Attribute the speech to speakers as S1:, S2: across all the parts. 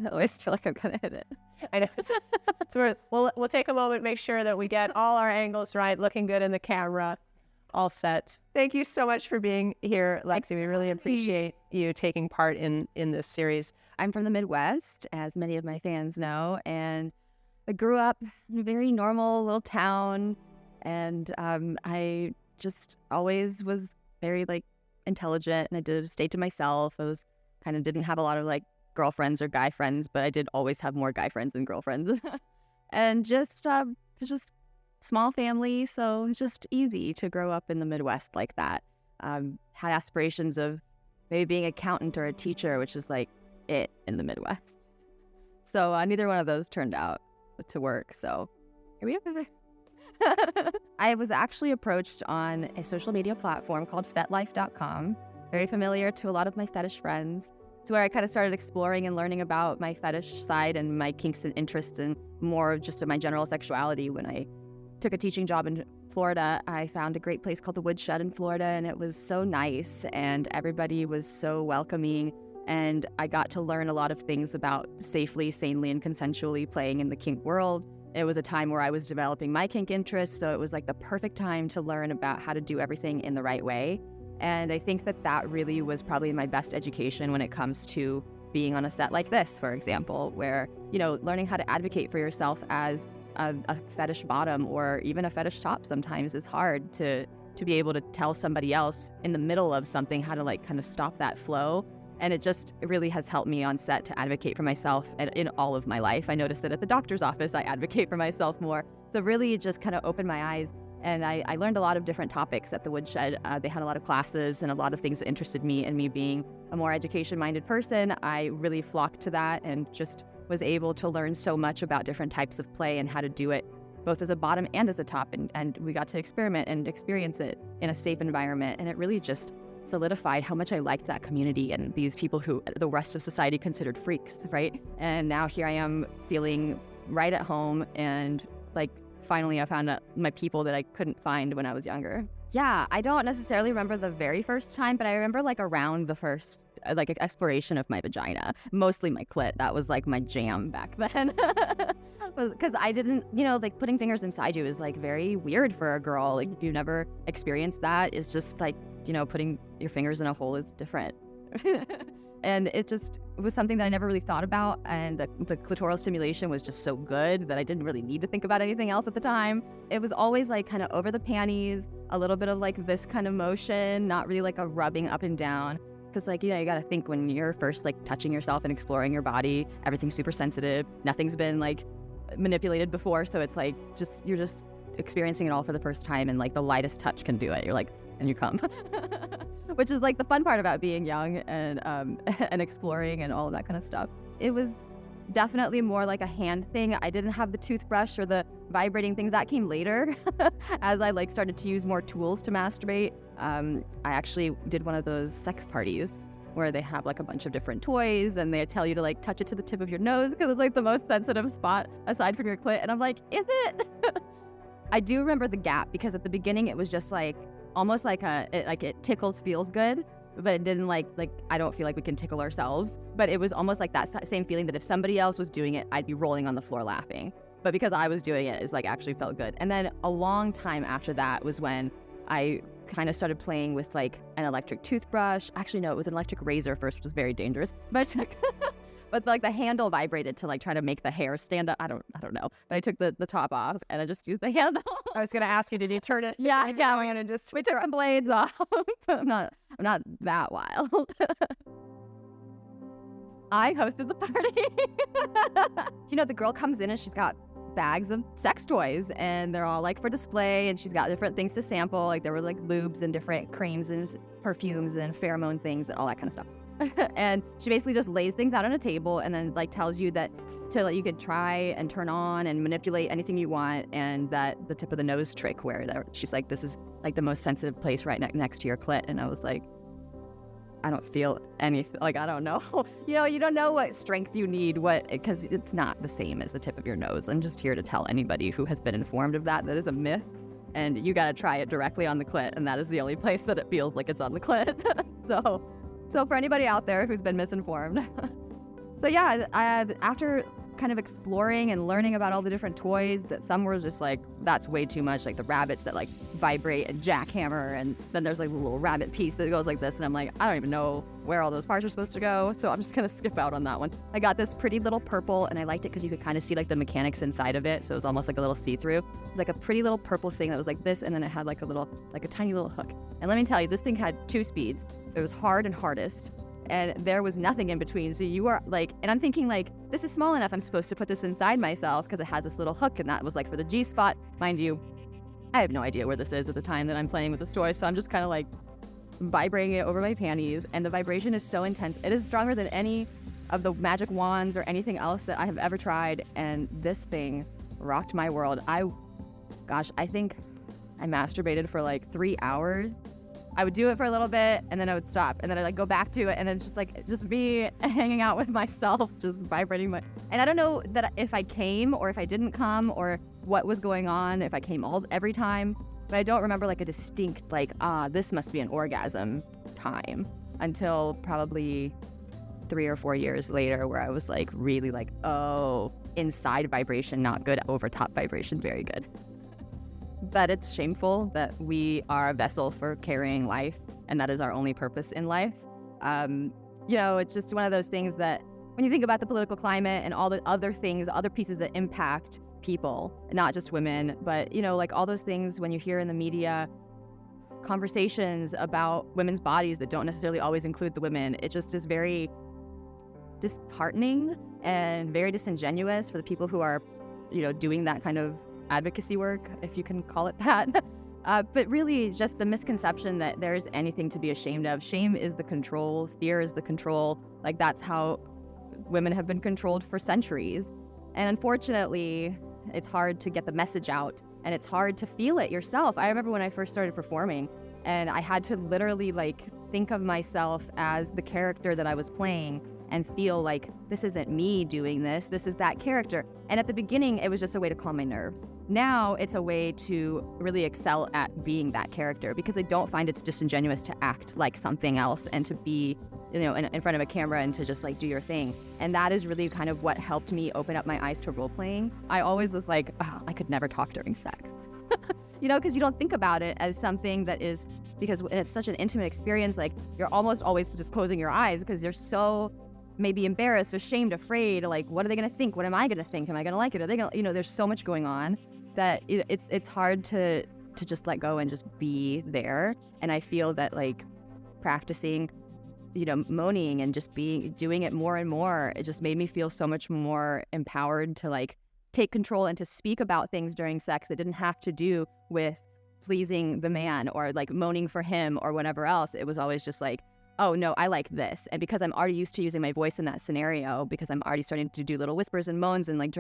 S1: I always feel like I'm gonna hit it.
S2: I know. So we'll take a moment, make sure that we get all our angles right, looking good in the camera, all set. Thank you so much for being here, Lexi. We really appreciate you taking part in this series.
S1: I'm from the Midwest, as many of my fans know, and I grew up in a very normal little town, and I just always was very like intelligent, and I stayed to myself. I was kind of didn't have a lot of like girlfriends or guy friends, but I did always have more guy friends than girlfriends. And just it's just small family, so it's just easy to grow up in the Midwest like that. Had aspirations of maybe being an accountant or a teacher, which is like it in the Midwest. So neither one of those turned out to work. So here we are. I was actually approached on a social media platform called fetlife.com, very familiar to a lot of my fetish friends. It's where I kind of started exploring and learning about my fetish side and my kinks and interests and more of just my general sexuality. When I took a teaching job in Florida, I found a great place called the Woodshed in Florida, and it was so nice, and everybody was so welcoming, and I got to learn a lot of things about safely, sanely, and consensually playing in the kink world. It was a time where I was developing my kink interests, so it was like the perfect time to learn about how to do everything in the right way. And I think that really was probably my best education when it comes to being on a set like this, for example, where, you know, learning how to advocate for yourself as a fetish bottom or even a fetish top sometimes is hard to be able to tell somebody else in the middle of something how to like kind of stop that flow. And it really has helped me on set to advocate for myself in all of my life. I noticed that at the doctor's office, I advocate for myself more. So really it just kind of opened my eyes. And I learned a lot of different topics at the Woodshed. They had a lot of classes and a lot of things that interested me, and me being a more education-minded person, I really flocked to that and just was able to learn so much about different types of play and how to do it both as a bottom and as a top. And we got to experiment and experience it in a safe environment. And it really just solidified how much I liked that community and these people who the rest of society considered freaks, right? And now here I am feeling right at home, and like finally I found my people that I couldn't find when I was younger. Yeah, I don't necessarily remember the very first time, but I remember like around the first like exploration of my vagina, mostly my clit. That was like my jam back then. Because I didn't, you know, like putting fingers inside you is like very weird for a girl. Like if you never experienced that, it's just like, you know, putting your fingers in a hole is different. And it was something that I never really thought about. And the clitoral stimulation was just so good that I didn't really need to think about anything else at the time. It was always like kind of over the panties, a little bit of like this kind of motion, not really like a rubbing up and down. Because like, you know, you got to think when you're first like touching yourself and exploring your body, everything's super sensitive. Nothing's been like manipulated before. So it's like, you're just experiencing it all for the first time. And like the lightest touch can do it. You're like, and you come. Which is like the fun part about being young and and exploring and all of that kind of stuff. It was definitely more like a hand thing. I didn't have the toothbrush or the vibrating things. That came later as I like started to use more tools to masturbate. I actually did one of those sex parties where they have like a bunch of different toys and they tell you to like touch it to the tip of your nose because it's like the most sensitive spot aside from your clit. And I'm like, is it? I do remember the gap because at the beginning it was just like almost like it tickles, feels good, but it didn't like I don't feel like we can tickle ourselves. But it was almost like that same feeling that if somebody else was doing it, I'd be rolling on the floor laughing. But because I was doing it, it's like actually felt good. And then a long time after that was when I kind of started playing with like an electric toothbrush. Actually, no, it was an electric razor first, which was very dangerous. But but like the handle vibrated to like try to make the hair stand up. I don't know. But I took the top off and I just used the handle.
S2: I was gonna ask you, did you turn it?
S1: Yeah. I'm gonna we took the blades off. I'm not that wild. I hosted the party. You know, the girl comes in and she's got bags of sex toys and they're all like for display, and she's got different things to sample. Like there were like lubes and different creams and perfumes and pheromone things and all that kind of stuff. And she basically just lays things out on a table and then like tells you that you could try and turn on and manipulate anything you want, and that the tip of the nose trick where she's like, this is like the most sensitive place right next to your clit. And I was like, I don't feel anything. Like, I don't know. You know, you don't know what strength you need, because it's not the same as the tip of your nose. I'm just here to tell anybody who has been informed of that is a myth. And you got to try it directly on the clit. And that is the only place that it feels like it's on the clit. So for anybody out there who's been misinformed. So yeah, after kind of exploring and learning about all the different toys, that some were just like, that's way too much, like the rabbits that like vibrate and jackhammer, and then there's like a little rabbit piece that goes like this, and I'm like, I don't even know where all those parts are supposed to go, so I'm just gonna skip out on that one. I got this pretty little purple, and I liked it because you could kind of see like the mechanics inside of it, so it was almost like a little see-through. It was like a pretty little purple thing that was like this, and then it had like a tiny little hook. And let me tell you, this thing had 2 speeds. It was hard and hardest, and there was nothing in between. So you are like, and I'm thinking like, this is small enough, I'm supposed to put this inside myself because it has this little hook, and that was like for the G spot. Mind you, I have no idea where this is at the time that I'm playing with this toy, so I'm just kind of like vibrating it over my panties, and the vibration is so intense. It is stronger than any of the magic wands or anything else that I have ever tried, and this thing rocked my world. I think I masturbated for like 3 hours. I would do it for a little bit, and then I would stop, and then I'd like go back to it, and then just be hanging out with myself, just vibrating my. And I don't know that if I came or if I didn't come or what was going on, if I came every time, but I don't remember like a distinct like, this must be an orgasm time, until probably 3 or 4 years later, where I was like really like, oh, inside vibration not good, over top vibration very good. That it's shameful that we are a vessel for carrying life, and that is our only purpose in life. It's just one of those things that when you think about the political climate and all the other things, other pieces that impact people, not just women, but, like all those things when you hear in the media conversations about women's bodies that don't necessarily always include the women, it just is very disheartening and very disingenuous for the people who are, doing that kind of advocacy work, if you can call it that. But really just the misconception that there's anything to be ashamed of. Shame is the control, fear is the control. Like that's how women have been controlled for centuries. And unfortunately, it's hard to get the message out, and it's hard to feel it yourself. I remember when I first started performing, and I had to literally like think of myself as the character that I was playing and feel like this isn't me doing this is that character. And at the beginning, it was just a way to calm my nerves. Now it's a way to really excel at being that character, because I don't find it's disingenuous to act like something else and to be, in front of a camera and to just like do your thing. And that is really kind of what helped me open up my eyes to role playing. I always was like, oh, I could never talk during sex. Because you don't think about it as something that is, because it's such an intimate experience, like you're almost always just closing your eyes because you're so maybe embarrassed, ashamed, afraid, like, what are they going to think? What am I going to think? Am I going to like it? Are they going to, there's so much going on that it's hard to just let go and just be there. And I feel that like practicing, moaning and just doing it more and more, it just made me feel so much more empowered to like take control and to speak about things during sex that didn't have to do with pleasing the man or like moaning for him or whatever else. It was always just like, oh no, I like this. And because I'm already used to using my voice in that scenario, because I'm already starting to do little whispers and moans and like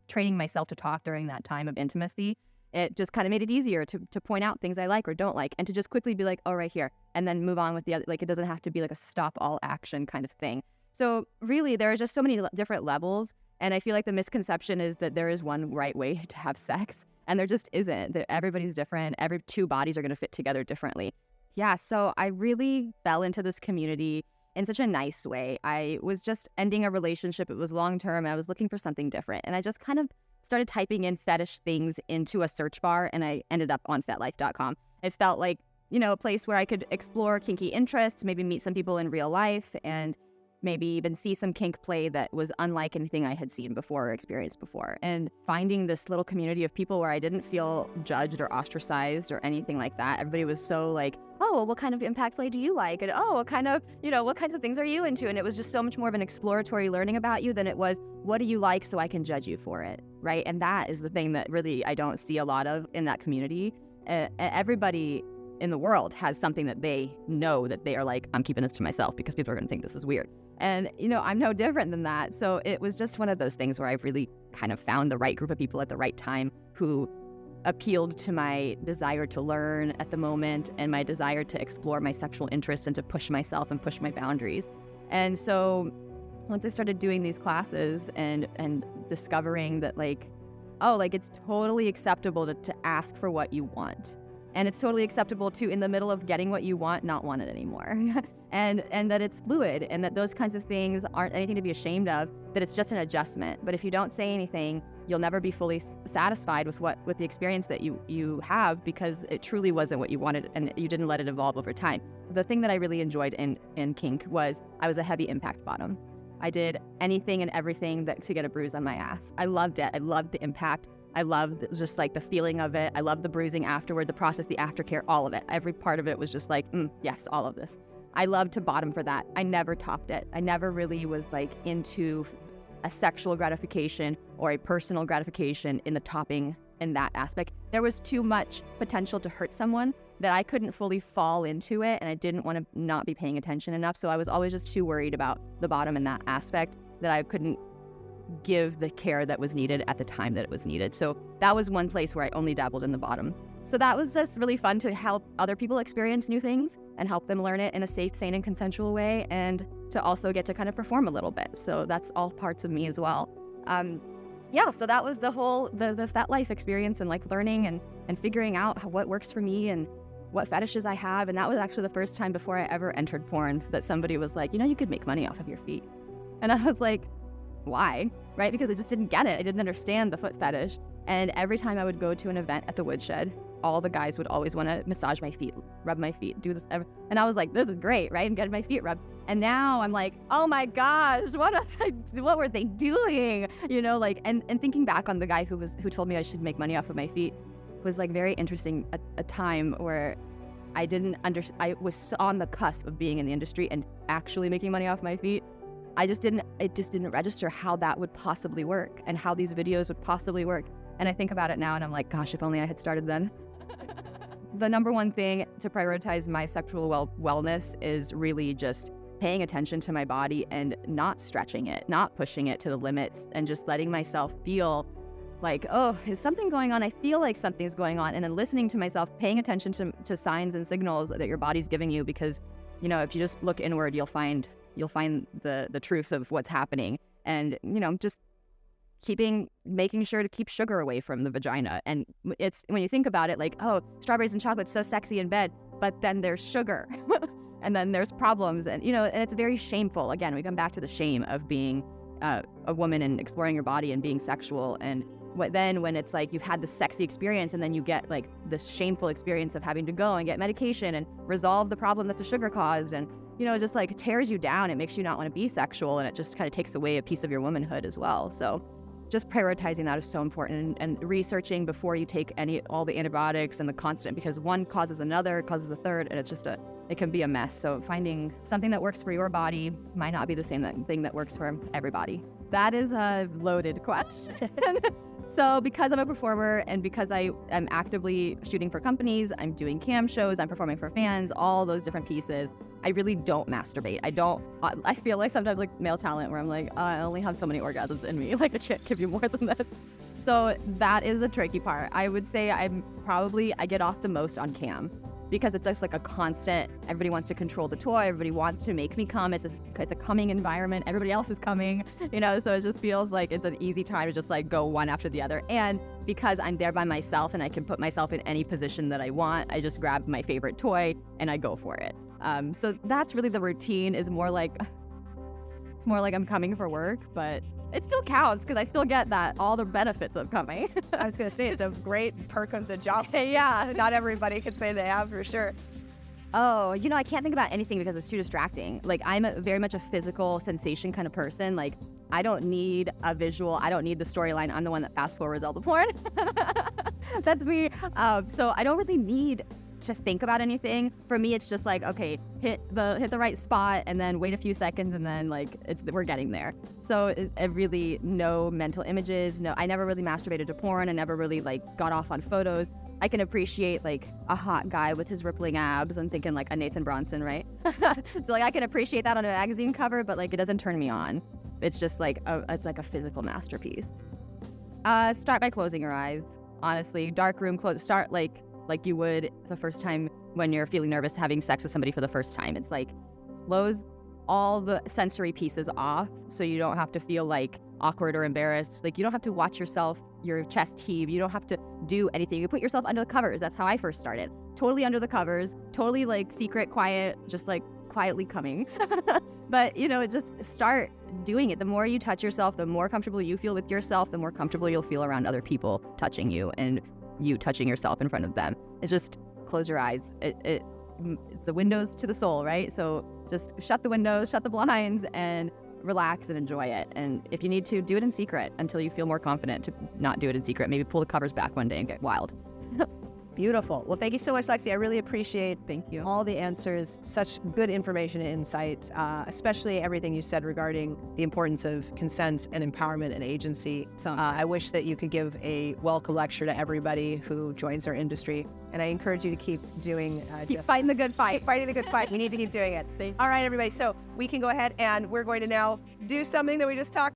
S1: training myself to talk during that time of intimacy, it just kind of made it easier to point out things I like or don't like, and to just quickly be like, oh, right here, and then move on with the other. Like, it doesn't have to be like a stop all action kind of thing. So really, there are just so many different levels. And I feel like the misconception is that there is one right way to have sex, and there just isn't. That everybody's different. Every two bodies are going to fit together differently. Yeah, so I really fell into this community in such a nice way. I was just ending a relationship. It was long-term, and I was looking for something different. And I just kind of started typing in fetish things into a search bar, and I ended up on fetlife.com. It felt like, a place where I could explore kinky interests, maybe meet some people in real life, and maybe even see some kink play that was unlike anything I had seen before or experienced before. And finding this little community of people where I didn't feel judged or ostracized or anything like that. Everybody was so like, oh, what kind of impact play do you like? And oh, what kind of, what kinds of things are you into? And it was just so much more of an exploratory learning about you than it was, what do you like so I can judge you for it, right? And that is the thing that really I don't see a lot of in that community. Everybody in the world has something that they know that they are like, I'm keeping this to myself because people are going to think this is weird. And, I'm no different than that. So it was just one of those things where I've really kind of found the right group of people at the right time who appealed to my desire to learn at the moment and my desire to explore my sexual interests and to push myself and push my boundaries. And so once I started doing these classes and discovering that it's totally acceptable to ask for what you want. And it's totally acceptable to, in the middle of getting what you want, not want it anymore. and that it's fluid, and that those kinds of things aren't anything to be ashamed of, that it's just an adjustment. But if you don't say anything, you'll never be fully satisfied with the experience that you have, because it truly wasn't what you wanted and you didn't let it evolve over time. The thing that I really enjoyed in kink was I was a heavy impact bottom. I did anything and everything to get a bruise on my ass. I loved it. I loved the impact. I loved just like the feeling of it. I loved the bruising afterward, the process, the aftercare, all of it. Every part of it was just like, yes, all of this. I loved to bottom for that. I never topped it. I never really was like into a sexual gratification or a personal gratification in the topping in that aspect. There was too much potential to hurt someone that I couldn't fully fall into it, and I didn't want to not be paying attention enough. So I was always just too worried about the bottom in that aspect that I couldn't give the care that was needed at the time that it was needed. So that was one place where I only dabbled in the bottom. So that was just really fun to help other people experience new things and help them learn it in a safe, sane, and consensual way, and to also get to kind of perform a little bit. So that's all parts of me as well. Yeah, so that was the whole, that life experience, and like learning and figuring out what works for me and what fetishes I have. And that was actually the first time before I ever entered porn that somebody was like, you could make money off of your feet. And I was like, why? Right? Because I just didn't get it. I didn't understand the foot fetish. And every time I would go to an event at the Woodshed, all the guys would always want to massage my feet, rub my feet, do this. And I was like, this is great, right? I'm getting my feet rubbed. And now I'm like, oh my gosh, what were they doing? And thinking back on the guy who told me I should make money off of my feet was like very interesting. A time where I was on the cusp of being in the industry and actually making money off my feet. It just didn't register how that would possibly work and how these videos would possibly work. And I think about it now and I'm like, gosh, if only I had started then. The number one thing to prioritize my sexual wellness is really just paying attention to my body and not stretching it, not pushing it to the limits, and just letting myself feel like, oh, is something going on? I feel like something's going on. And then listening to myself, paying attention to signs and signals that your body's giving you, because, if you just look inward, you'll find the truth of what's happening. And, just making sure to keep sugar away from the vagina. And it's, when you think about it, like, oh, strawberries and chocolate, so sexy in bed, but then there's sugar and then there's problems. And, and it's very shameful. Again, we come back to the shame of being a woman and exploring your body and being sexual. And then when it's like you've had this sexy experience and then you get like this shameful experience of having to go and get medication and resolve the problem that the sugar caused, and just like tears you down. It makes you not want to be sexual, and it just kind of takes away a piece of your womanhood as well. So just prioritizing that is so important, and researching before you take all the antibiotics and the constant, because one causes another, causes a third, and it's just it can be a mess. So finding something that works for your body might not be the same thing that works for everybody. That is a loaded question. So because I'm a performer and because I am actively shooting for companies, I'm doing cam shows, I'm performing for fans, all those different pieces, I really don't masturbate. I feel like sometimes like male talent where I'm like, I only have so many orgasms in me. Like I can't give you more than this. So that is the tricky part. I would say I get off the most on cam, because it's just like a constant, everybody wants to control the toy, everybody wants to make me come, it's a coming environment, everybody else is coming, so it just feels like it's an easy time to just like go one after the other. And because I'm there by myself and I can put myself in any position that I want, I just grab my favorite toy and I go for it. So that's really the routine, is more like I'm coming for work, but it still counts because I still get all the benefits of coming.
S2: I was going to say, it's a great perk of the job.
S1: Yeah.
S2: Not everybody can say they have, for sure.
S1: Oh, I can't think about anything because it's too distracting. Like, I'm very much a physical sensation kind of person. Like, I don't need a visual. I don't need the storyline. I'm the one that fast forwards all the porn. That's me. So I don't really need to think about anything. For me, it's just like, okay, hit the right spot and then wait a few seconds and then like we're getting there. So it really, no mental images. No, I never really masturbated to porn. I never really like got off on photos. I can appreciate like a hot guy with his rippling abs. I'm thinking like a Nathan Bronson, right? So like I can appreciate that on a magazine cover, but like it doesn't turn me on. It's just like it's like a physical masterpiece. Start by closing your eyes. Honestly, dark room, start like you would the first time when you're feeling nervous having sex with somebody for the first time. It's like close all the sensory pieces off so you don't have to feel like awkward or embarrassed. Like you don't have to watch your chest heave. You don't have to do anything. You put yourself under the covers. That's how I first started. Totally under the covers, totally like secret, quiet, just like quietly coming. But, you know, just start doing it. The more you touch yourself, the more comfortable you feel with yourself, the more comfortable you'll feel around other people touching you and you touching yourself in front of them. It's just close your eyes. The windows to the soul, right? So just shut the windows, shut the blinds, and relax and enjoy it. And if you need to, do it in secret until you feel more confident to not do it in secret. Maybe pull the covers back one day and get wild.
S2: Beautiful. Well, thank you so much, Lexi. I really appreciate
S1: Thank you.
S2: all the answers. Such good information and insight, especially everything you said regarding the importance of consent and empowerment and agency. I wish that you could give a welcome lecture to everybody who joins our industry. And I encourage you to keep doing...
S1: keep fighting the good fight.
S2: Keep fighting the good fight. We need to keep doing it. All right, everybody. So we can go ahead and we're going to now do something that we just talked